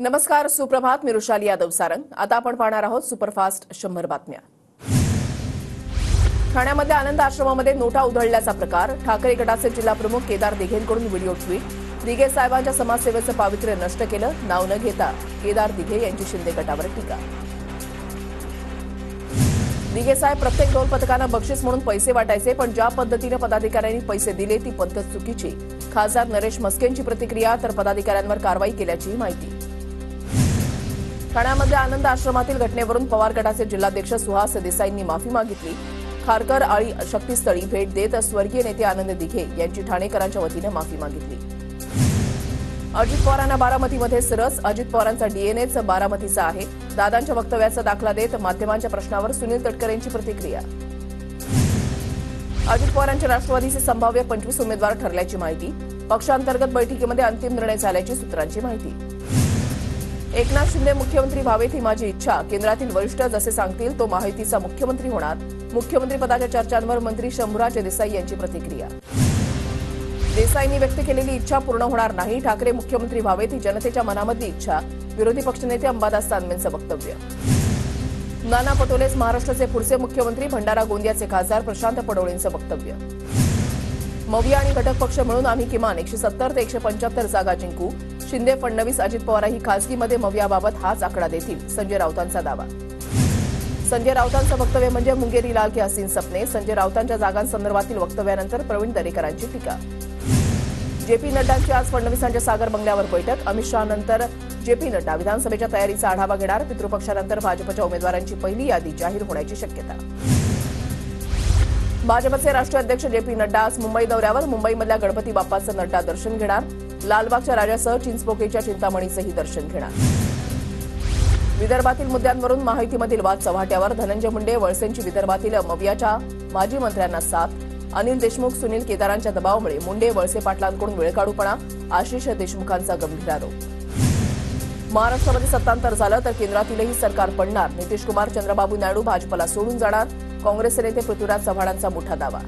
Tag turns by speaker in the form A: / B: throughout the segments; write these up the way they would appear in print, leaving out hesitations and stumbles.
A: नमस्कार, सुप्रभात. मी रुशाली यादव सारंग. आता आपण पाहणार आहोत सुपरफास्ट 100 बातम्या. ठाण्यामध्ये आनंद आश्रमामध्ये नोटा उधळल्याचा प्रकार. ठाकरे गटाचे जिल्हा प्रमुख केदार दिघेंकडून व्हिडिओ ट्विट. दिघे साहेबांच्या समाजसेवेचं पावित्र्य नष्ट केलं. नाव न घेता केदार दिघे यांची शिंदे गटावर टीका. दिघे साहेब प्रत्येक ढोल पथकांना बक्षीस म्हणून पैसे वाटायचे, पण ज्या पद्धतीने पदाधिकाऱ्यांनी पैसे दिले ती पद्धत चुकीची. खासदार नरेश मस्केंची प्रतिक्रिया. तर पदाधिकाऱ्यांवर कारवाई केल्याची माहिती. ठाण्यामध्ये आनंद आश्रमातील घटनेवरून पवार गटाचे जिल्हाध्यक्ष सुहास देसाईंनी माफी मागितली. खारकर आळी शक्तीस्थळी भेट देत स्वर्गीय नेते आनंद दिघे यांची ठाणेकरांच्या वतीने माफी मागितली. अजित पवारांना बारामतीमध्ये सरस. अजित पवारांचा डीएनएच बारामतीचा आहे. दादांच्या वक्तव्याचा दाखला देत माध्यमांच्या प्रश्नावर सुनील तटकरेंची प्रतिक्रिया. अजित पवारांच्या राष्ट्रवादीचे संभाव्य 25 उमेदवार ठरल्याची माहिती. पक्षांतर्गत बैठकीमध्ये अंतिम निर्णय झाल्याची सूत्रांची माहिती. एकनाथ शिंदे मुख्यमंत्री व्हावेत ही माझी इच्छा. केंद्रातील वरिष्ठ जसे सांगतील तो महायुतीचा मुख्यमंत्री होणार. मुख्यमंत्रीपदाच्या चर्चांवर मंत्री शंभूराज देसाई यांची प्रतिक्रिया. देसाईंनी व्यक्त केलेली इच्छा पूर्ण होणार नाही. ठाकरे मुख्यमंत्री व्हावेत ही जनतेच्या मनामधली इच्छा. विरोधी पक्षनेते अंबादास दानवेंचं वक्तव्य. नाना पटोलेच महाराष्ट्राचे पुढचे मुख्यमंत्री. भंडारा गोंदियाचे खासदार प्रशांत पडोळेंचं वक्तव्य. मविया आणि घटक पक्ष मिळून आम्ही किमान 170 ते 175 जागा जिंकू. शिंदे, फडणवीस, अजित पवारही खासगीमध्ये मवियाबाबत हाच आकडा देतील. संजय राऊतांचा दावा. संजय राऊतांचं वक्तव्य म्हणजे मुंगेरी लाल के हसीन सपने. संजय राऊतांच्या जागांसंदर्भातील वक्तव्यानंतर प्रवीण दरेकरांची टीका. जेपी नड्डांची आज फडणवीसांच्या सागर बंगल्यावर बैठक. अमित शहा नंतर जेपी नड्डा विधानसभेच्या तयारीचा आढावा घेणार. पितृपक्षानंतर भाजपच्या उमेदवारांची पहिली यादी जाहीर होण्याची शक्यता. भाजपचे राष्ट्रीय अध्यक्ष जेपी नड्डा आज मुंबई दौऱ्यावर. मुंबईमधल्या गणपती बाप्पाचं नड्डा दर्शन घेणार. लालबागच्या राजासह चिंचपोकळीच्या चिंतामणीचंही दर्शन घेणार. विदर्भातील मुद्द्यांवरून महायुतीमधील वाद चव्हाट्यावर. धनंजय मुंडे, वळसेंची विदर्भातील मवियाच्या माजी मंत्र्यांना साथ. अनिल देशमुख, सुनील केदारांच्या दबावामुळे मुंडे, वळसे पाटलांकडून वेळकाढूपणा. आशिष देशमुखांचा गंभीर आरोप. महाराष्ट्रामध्ये सत्तांतर झालं तर केंद्रातीलही सरकार पडणार. नितीश कुमार, चंद्रबाबू नायडू भाजपला सोडून जाणार. काँग्रेसचे नेते पृथ्वीराज चव्हाणांचा मोठा दावा.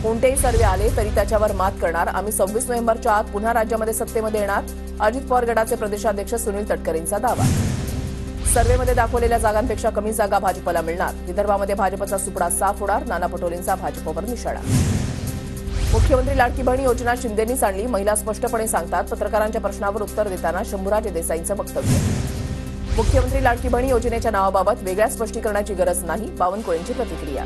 A: कोणतेही सर्वे आले तरी त्याच्यावर मात करणार. आम्ही 26 नोव्हेंबरच्या आत पुन्हा राज्यामध्ये सत्तेमध्ये येणार. अजित पवार गटाचे प्रदेशाध्यक्ष सुनील तटकरेंचा दावा. सर्वेमध्ये दाखवलेल्या जागांपेक्षा कमी जागा भाजपला मिळणार. विदर्भामध्ये भाजपचा सुपडा साफ होणार. नाना पटोलेंचा भाजपवर निशाणा. मुख्यमंत्री लाडकी बहीण योजना शिंदेंनीच आणली. महिला स्पष्टपणे सांगतात. पत्रकारांच्या प्रश्नावर उत्तर देताना शंभूराज देसाईंचं वक्तव्य. मुख्यमंत्री लाडकी बहीण योजनेच्या नावाबाबत वेगळ्या स्पष्टीकरणाची गरज नाही. बावनकुळेंची प्रतिक्रिया.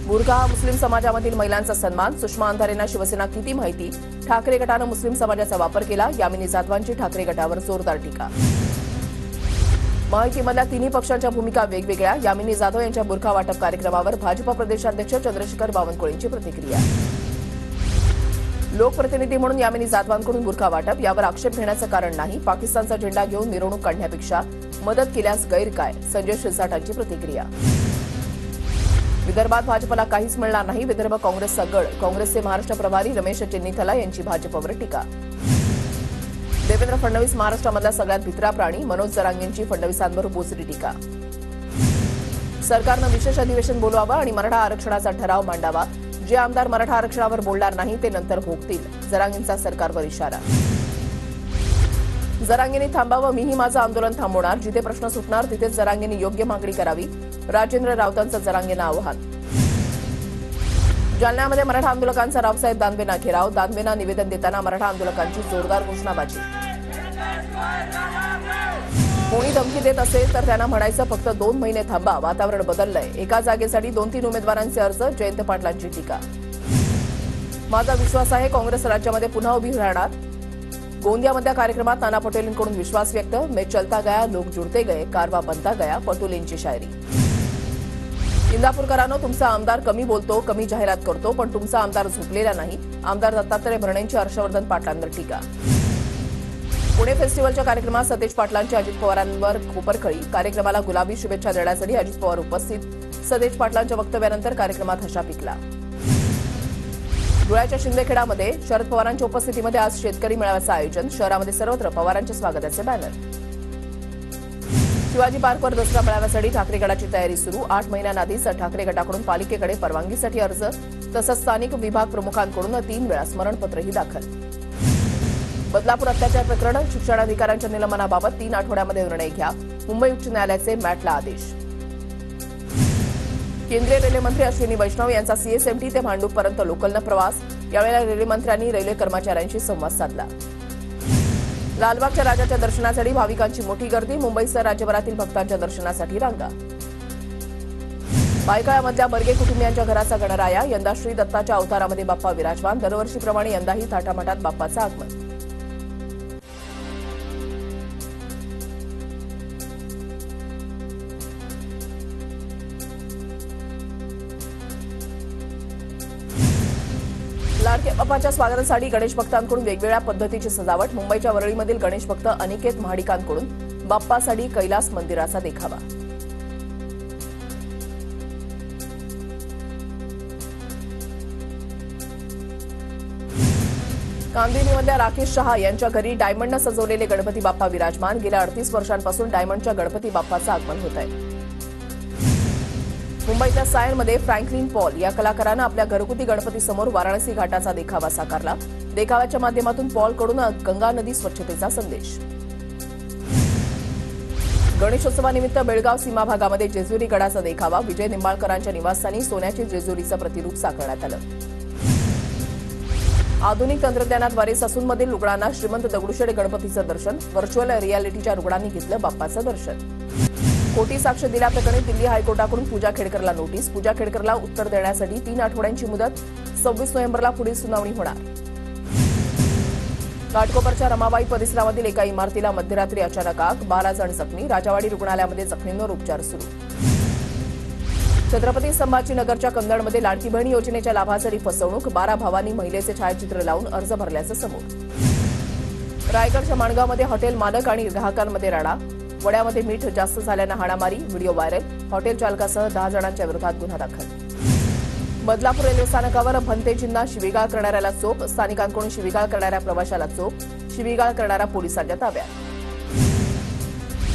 A: बुरखा हा मुस्लिम समाजामधील महिलांचा सन्मान. सुषमा अंधारेंना शिवसेना किती माहिती. ठाकरे गटानं मुस्लिम समाजाचा वापर केला. यामिनी जाधवांची ठाकरे गटावर जोरदार टीका. महायुतीमधल्या तिन्ही पक्षांच्या भूमिका वेगवेगळ्या. यामिनी जाधव यांच्या बुरखा वाटप कार्यक्रमावर भाजप प्रदेशाध्यक्ष चंद्रशेखर बावनकुळेंची प्रतिक्रिया. लोकप्रतिनिधी म्हणून यामिनी जाधवांकडून बुरखा वाटप यावर आक्षेप घेण्याचं कारण नाही. पाकिस्तानचा झेंडा घेऊन मिरवणूक काढण्यापेक्षा मदत केल्यास गैर काय. संजय शिरसाटांची प्रतिक्रिया. विदर्भात भाजपला काहीच मिळणार नाही. विदर्भ काँग्रेसचा गड. काँग्रेसचे महाराष्ट्र प्रभारी रमेश चेन्नीथला यांची भाजपवर टीका. देवेंद्र फडणवीस महाराष्ट्रामधला सगळ्यात भित्रा प्राणी. मनोज जरांगेंची फडणवीसांवर बोचरी टीका. सरकारनं विशेष अधिवेशन बोलवावं आणि मराठा आरक्षणाचा ठराव मांडावा. जे आमदार मराठा आरक्षणावर बोलणार नाही ते नंतर भोगतील. जरांगेंचा सरकारवर इशारा. जरांगेंनी थांबावं. मीही माझं आंदोलन थांबवणार. जिथे प्रश्न सुटणार तिथेच जरांगेंनी योग्य मागणी करावी. राजेंद्र राऊतांचं जरांगेंना आव्हान. जालन्यामध्ये मराठा आंदोलकांचा रावसाहेब दानवेंना घेराव. दानवेंना निवेदन देताना मराठा आंदोलकांची जोरदार घोषणाबाजी. कोणी धमकी देत असेल तर त्यांना म्हणायचं फक्त 2 महिने थांबा. वातावरण बदललंय. एका जागेसाठी 2-3 उमेदवारांचे अर्ज. जयंत पाटलांची टीका. माझा विश्वास आहे काँग्रेस राज्यामध्ये पुन्हा उभी राहणार. गोंदियामधल्या कार्यक्रमात नाना पटोलेंकडून विश्वास व्यक्त. मैं चलता गया, लोक जुडते गए, कारवा बनता गया. पटोलेंची शायरी. इंदापूरकरांनो, तुमचा आमदार कमी बोलतो, कमी जाहिरात करतो, पण तुमचा आमदार झोपलेला नाही. आमदार दत्तात्रय भरणेंची हर्षवर्धन पाटलांवर टीका. पुणे फेस्टिव्हलच्या कार्यक्रमात सतेज पाटलांची अजित पवारांवर कोपरखळी. कार्यक्रमाला गुलाबी शुभेच्छा देण्यासाठी अजित पवार उपस्थित. सतेज पाटलांच्या वक्तव्यानंतर कार्यक्रमात हशा पिकला. धुळ्याच्या शिंदेखेडामध्ये शरद पवारांच्या उपस्थितीमध्ये आज शेतकरी मेळाव्याचं आयोजन. शहरामध्ये सर्वत्र पवारांच्या स्वागताचे बॅनर. शिवाजी पार्कवर दसरा मेळाव्यासाठी ठाकरे गटाची तयारी सुरू. 8 महिन्यांआधीच ठाकरे गटाकडून पालिकेकडे परवानगीसाठी अर्ज. तसंच स्थानिक विभाग प्रमुखांकडून 3 वेळा स्मरणपत्रही दाखल. बदलापूर अत्याचार प्रकरण शिक्षणाधिकाऱ्यांच्या निलंबनाबाबत 3 आठवड्यामध्ये निर्णय घ्या. मुंबई उच्च न्यायालयाचे मॅटला आदेश. केंद्रीय रेल्वे मंत्री अश्विनी वैष्णव यांचा सीएसएमटी ते भांडूपपर्यंत लोकलनं प्रवास. यावेळेला रेल्वे मंत्र्यांनी रेल्वे कर्मचाऱ्यांशी संवाद साधला. लालबागच्या राजाच्या दर्शनासाठी भाविकांची मोठी गर्दी. मुंबईसह राज्यभरातील भक्तांच्या दर्शनासाठी रांगा. बायकाळ्यामधल्या बर्गे कुटुंबियांच्या घराचा गणराया. यंदा श्री दत्ताच्या अवतारामध्ये बाप्पा विराजमान. दरवर्षीप्रमाणे यंदाही थाटामाटात बाप्पाचं आगमन. लाडक्या बाप्पाच्या स्वागतासाठी गणेश भक्तांकडून वेगवेगळ्या पद्धतीची सजावट. मुंबईच्या वरळीमधील गणेश भक्त अनिकेत महाडिकांकडून बाप्पासाठी कैलास मंदिराचा देखावा. कांदिवलीमधल्या राकेश शहा यांच्या घरी डायमंडनं सजवलेले गणपती बाप्पा विराजमान. गेल्या 38 वर्षांपासून डायमंडच्या गणपती बाप्पाचं आगमन होत आहे. मुंबईतल्या सायनमध्ये फ्रँकलिन पॉल या कलाकारानं आपल्या घरगुती गणपतीसमोर वाराणसी घाटाचा देखावा साकारला. देखाव्याच्या माध्यमातून पॉलकडून गंगा नदी स्वच्छतेचा संदेश. गणेशोत्सवानिमित्त बेळगाव सीमा भागामध्ये जेजुरी गडाचा देखावा. विजय निंबाळकरांच्या निवासस्थानी सोन्याची जेजुरीचं प्रतिरूप साकारण्यात आलं. आधुनिक तंत्रज्ञानाद्वारे ससूनमधील रुग्णांना श्रीमंत दगडूशेठ गणपतीचं दर्शन. व्हर्च्युअल रियालिटीच्या रुग्णांनी घेतलं बाप्पाचं दर्शन. खोटी साक्ष दिल्याप्रकरणी दिल्ली हायकोर्टाकडून पूजा खेडकरला नोटीस. पूजा खेडकरला उत्तर देण्यासाठी 3 आठवड्यांची मुदत. 26 नोव्हेंबरला पुढील सुनावणी होणार. घाटकोपरच्या रमाबाई परिसरामधील एका इमारतीला मध्यरात्री अचानक आग. 12 जण जखमी. राजावाडी रुग्णालयामध्ये जखमींवर उपचार सुरू. छत्रपती संभाजीनगरच्या कन्नडमध्ये लाडकी बहीण योजनेच्या लाभासाठी फसवणूक. 12 भावांनी महिलेचे छायाचित्र लावून अर्ज भरल्याचं समोर. रायगडच्या माणगावमध्ये हॉटेल मालक आणि ग्राहकांमध्ये राडा. वड्यामध्ये मीठ जास्त झाल्यानं हाणामारी. Video viral. हॉटेल चालकासह 10 जणांच्या विरोधात गुन्हा दाखल. बदलापूर रेल्वे स्थानकावर भंतेजींना शिवीगाळ करणाऱ्याला चोप. स्थानिकांकडून शिवीगाळ करणाऱ्या प्रवाशाला चोप. शिवीगाळ करणारा पोलिसांच्या ताब्यात.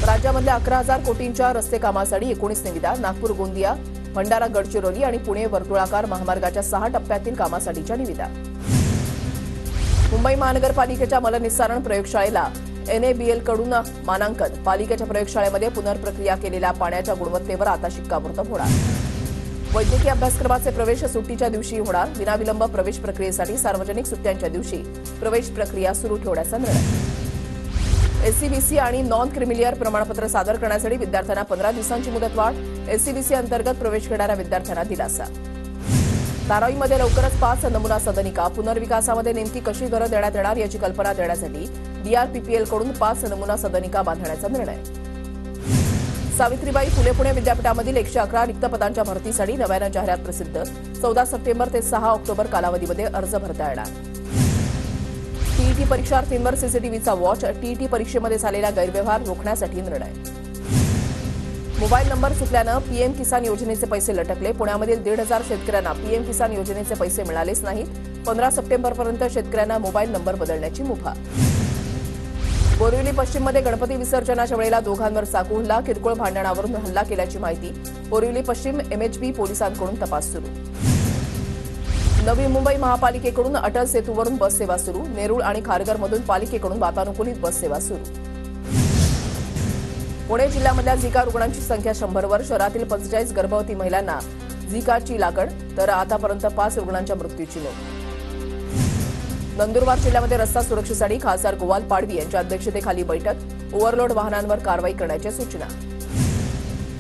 A: राज्यामधल्या 11,000 कोटींच्या रस्ते कामासाठी 19 निविदा. नागपूर गोंदिया, भंडारा गडचिरोली आणि पुणे वर्तुळाकार महामार्गाच्या 6 टप्प्यातील कामासाठीच्या निविदा. मुंबई महानगरपालिकेच्या मलनिस्सारण प्रयोगशाळेला NABL कडून मानांकन. पालिकेच्या प्रयोगशाळेमध्ये पुनर्प्रक्रिया केलेल्या पाण्याच्या गुणवत्तेवर आता शिक्कामोर्तब होणार. वैद्यकीय अभ्यासक्रमाचे प्रवेश सुट्टीच्या दिवशी होणार. विनाविलंब प्रवेश प्रक्रियेसाठी सार्वजनिक सुट्ट्यांच्या दिवशी प्रवेश प्रक्रिया सुरू ठेवण्याचा निर्णय. SCBC आणि नॉन क्रिमिलियर प्रमाणपत्र सादर करण्यासाठी विद्यार्थ्यांना 15 दिवसांची मुदतवाढ. SCBC अंतर्गत प्रवेश घेणाऱ्या विद्यार्थ्यांना दिलासा. धारावीमध्ये लवकरच 5 नमुना सदनिका. पुनर्विकासामध्ये नेमकी कशी घरं देण्यात येणार याची कल्पना देण्यासाठी DRPPL कडून 5 नमुना सदनिका बांधण्याचा निर्णय. सावित्रीबाई फुले पुणे विद्यापीठामधील 111 रिक्त पदांच्या भरतीसाठी नव्यानं जाहिरात प्रसिद्ध. 14 सप्टेंबर ते 6 ऑक्टोबर कालावधीमध्ये अर्ज भरता येणार. TET परीक्षार्थींवर CCTVचा वॉच. TET परीक्षेमध्ये झालेला गैरव्यवहार रोखण्यासाठी निर्णय. मोबाईल नंबर चुकल्यानं PM किसान योजनेचे पैसे लटकले. पुण्यामधील 1,500 शेतकऱ्यांना PM किसान योजनेचे पैसे मिळालेच नाहीत. 15 सप्टेंबरपर्यंत शेतकऱ्यांना मोबाईल नंबर बदलण्याची मुभा. बोरिवली पश्चिममध्ये गणपती विसर्जनाच्या वेळेला दोघांवर चाकू हल्ला. किरकोळ भांडणावरून हल्ला केल्याची माहिती. बोरिवली पश्चिम MHB पोलिसांकडून तपास सुरू. नवी मुंबई महापालिकेकडून अटल सेतूवरून बस सेवा सुरू. नेरूळ आणि खारघरमधून पालिकेकडून वातानुकूलित बस सेवा सुरू. पुणे जिल्ह्यामधल्या झिका रुग्णांची संख्या 100वर. शहरातील 45 गर्भवती महिलांना झिकाची लागण. तर आतापर्यंत 5 रुग्णांच्या मृत्यूची नोंद. नंदुरबार जिल्ह्यामध्ये रस्ता सुरक्षेसाठी खासदार गोवाल पाडवी यांच्या अध्यक्षतेखाली बैठक. ओव्हरलोड वाहनांवर कारवाई करण्याच्या सूचना.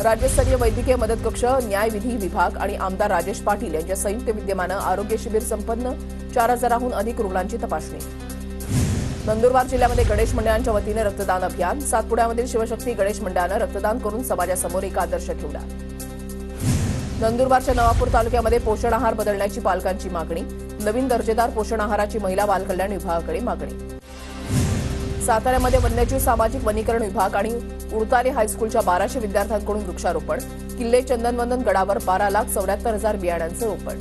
A: राज्यस्तरीय वैद्यकीय मदत कक्ष, न्यायविधी विभाग आणि आमदार राजेश पाटील यांच्या संयुक्त विद्यमानं आरोग्य शिबिर संपन्न. 4,000हून अधिक रुग्णांची तपासणी. नंदुरबार जिल्ह्यामध्ये गणेश मंडळांच्या वतीनं रक्तदान अभियान. सातपुड्यामधील शिवशक्ती गणेश मंडळानं रक्तदान करून समाजासमोर एक आदर्श ठेवला. नंदुरबारच्या नवापूर तालुक्यामध्ये पोषण आहार बदलण्याची पालकांची मागणी. नवीन दर्जेदार पोषण आहाराची महिला बालकल्याण विभागाकडे मागणी. साताऱ्यामध्ये वन्यजीव सामाजिक वनीकरण विभाग आणि उडतारे हायस्कूलच्या 1200 विद्यार्थ्यांकडून वृक्षारोपण. किल्ले चंदनवंदन गडावर 12,74,000 बियाण्यांचं रोपण.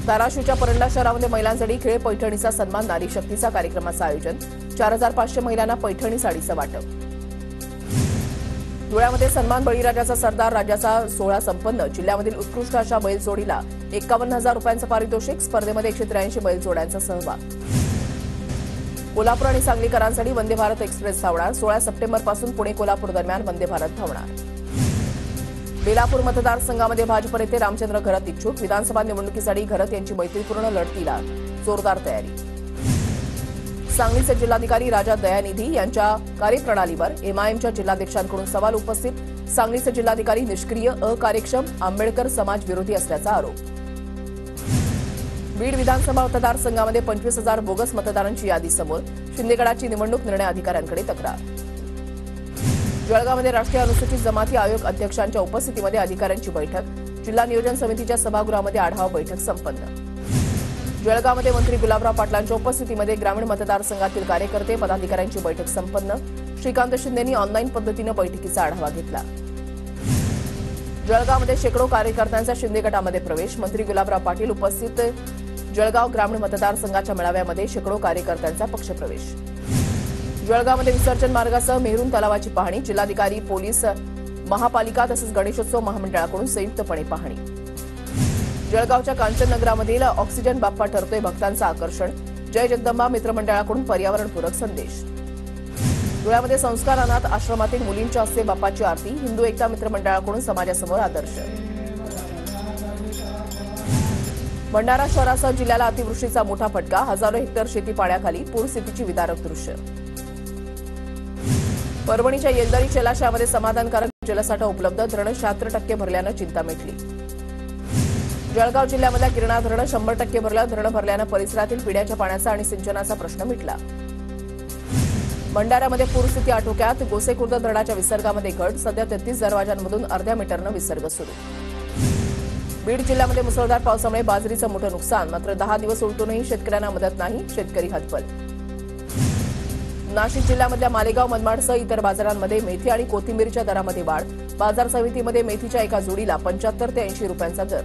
A: धाराशिवच्या परंडा शहरामध्ये महिलांसाठी खेळ पैठणीचा सन्मान नारी शक्तीचा कार्यक्रमाचं आयोजन. 4,500 महिलांना पैठणी साडीचं वाटप. धुळ्यामध्ये सन्मान बळीराजाचा सरदार राजाचा सोहळा संपन्न. जिल्ह्यामधील उत्कृष्ट अशा बैलजोडीला 51,000 रुपयांचं पारितोषिक. स्पर्धेमध्ये 183 बैलजोड्यांचा सहभाग. कोल्हापूर आणि सांगलीकरांसाठी वंदे भारत एक्सप्रेस धावणार. 16 सप्टेंबरपासून पुणे कोल्हापूर दरम्यान वंदे भारत धावणार. बेलापूर मतदारसंघामध्ये भाजप नेते रामचंद्र घरत इच्छुक. विधानसभा निवडणुकीसाठी घरत यांची मैत्रीपूर्ण लढतीला जोरदार तयारी. सांगलीचे जिल्हाधिकारी राजा दयानिधी यांच्या कार्यप्रणालीवर एमआयएमच्या जिल्हाध्यक्षांकडून सवाल उपस्थित. सांगलीचे जिल्हाधिकारी निष्क्रिय, अकार्यक्षम, आंबेडकर समाज विरोधी असल्याचा आरोप. बीड विधानसभा मतदारसंघामध्ये 25,000 बोगस मतदारांची यादी समोर. शिंदेगडाची निवडणूक निर्णय अधिकाऱ्यांकडे तक्रार. जळगावमध्ये राष्ट्रीय अनुसूचित जमाती आयोग अध्यक्षांच्या उपस्थितीमध्ये अधिकाऱ्यांची बैठक. जिल्हा नियोजन समितीच्या सभागृहामध्ये आढावा बैठक संपन्न. जळगावमध्ये मंत्री गुलाबराव पाटलांच्या उपस्थितीमध्ये ग्रामीण मतदारसंघातील कार्यकर्ते पदाधिकाऱ्यांची बैठक संपन्न. श्रीकांत शिंदेंनी ऑनलाईन पद्धतीनं बैठकीचा आढावा घेतला. जळगावमध्ये शेकडो कार्यकर्त्यांचा शिंदे गटामध्ये प्रवेश. मंत्री गुलाबराव पाटील उपस्थित. जळगाव ग्रामीण मतदारसंघाच्या मेळाव्यामध्ये शेकडो कार्यकर्त्यांचा पक्षप्रवेश. जळगावमध्ये विसर्जन मार्गासह मेहरून तलावाची पाहणी. जिल्हाधिकारी, पोलीस, महापालिका तसंच गणेशोत्सव महामंडळाकडून संयुक्तपणे पाहणी. जळगावच्या कांचननगरामधील ऑक्सिजन बाप्पा ठरतोय भक्तांचं आकर्षण. जय जगदंबा मित्रमंडळाकडून पर्यावरणपूरक संदेश. धुळ्यामध्ये संस्कार अनाथ आश्रमातील मुलींच्या हस्ते बाप्पाची आरती. हिंदू एकता मित्रमंडळाकडून समाजासमोर आदर्श. भंडारा शहरासह जिल्ह्याला अतिवृष्टीचा मोठा फटका. हजारो हेक्टर शेती पाण्याखाली. पूरस्थितीची विदारक दृश्य. परभणीच्या येलदरी जलाशयामध्ये समाधानकारक जलसाठा उपलब्ध. धरण 76% भरल्यानं चिंता मिटली. जळगाव जिल्ह्यामधल्या गिरणा धरण 100% भरलं. धरण भरल्यानं परिसरातील पिण्याच्या पाण्याचा आणि सिंचनाचा प्रश्न मिटला. भंडाऱ्यामध्ये पूरस्थिती आटोक्यात. गोसेखुर्द धरणाच्या विसर्गामध्ये घट. सध्या 33 दरवाजांमधून अर्ध्या मीटरनं विसर्ग सुरू. बीड जिल्ह्यामध्ये मुसळधार पावसामुळे बाजरीचं मोठं नुकसान. मात्र 10 दिवस उलटूनही शेतकऱ्यांना मदत नाही. शेतकरी हतबल. नाशिक जिल्ह्यामधल्या मालेगाव, मनमाडसह इतर बाजारांमध्ये मेथी आणि कोथिंबीरच्या दरामध्ये वाढ. बाजार समितीमध्ये मेथीच्या एका जोडीला 75 ते 80 रुपयांचा दर.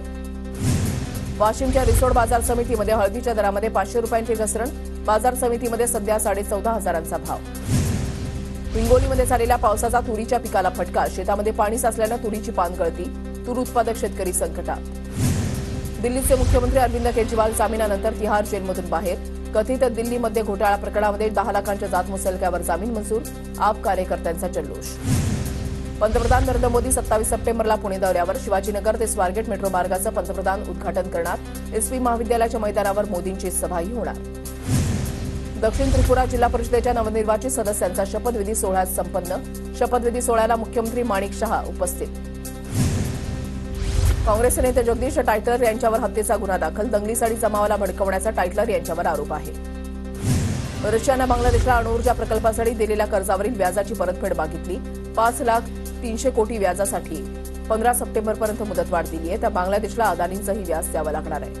A: वाशिमच्या रिसोड बाजार समितीमध्ये हळदीच्या दरामध्ये 500 रुपयांची घसरण. बाजार समितीमध्ये सध्या 14,500 भाव. हिंगोलीमध्ये झालेल्या पावसाचा तुरीच्या पिकाला फटका. शेतामध्ये पाणी साचल्यानं तुरीची पानगळती. तूर उत्पादक शेतकरी संकटात. दिल्लीचे मुख्यमंत्री अरविंद केजरीवाल जामिनानंतर तिहार जेलमधून बाहेर. कथित दिल्लीमध्ये घोटाळा प्रकरणामध्ये 10 लाखांच्या जात मुचलक्यावर जामीन मंजूर. आप कार्यकर्त्यांचा जल्लोष. पंतप्रधान नरेंद्र मोदी 27 सप्टेंबरला पुणे दौऱ्यावर. शिवाजीनगर ते स्वारगेट मेट्रो मार्गाचं पंतप्रधान उद्घाटन करणार. एसपी महाविद्यालयाच्या मैदानावर मोदींची सभाही होणार. दक्षिण त्रिपुरा जिल्हा परिषदेच्या नवनिर्वाचित सदस्यांचा शपथविधी सोहळा संपन्न. शपथविधी सोहळ्याला मुख्यमंत्री माणिक शहा उपस्थित. काँग्रेसचे नेते जगदीश टायटलर यांच्यावर हत्येचा गुन्हा दाखल. दंगलीसाठी जमावाला भडकवण्याचा टायटलर यांच्यावर आरोप आहे. रशियानं बांगलादेशला अणुऊर्जा प्रकल्पासाठी दिलेल्या कर्जावरील व्याजाची परतफेड मागितली. 5,300 कोटी व्याजासाठी 15 सप्टेंबरपर्यंत मुदतवाढ दिली आहे. तर बांगलादेशला अदानींचंही व्याज द्यावं लागणार आहे.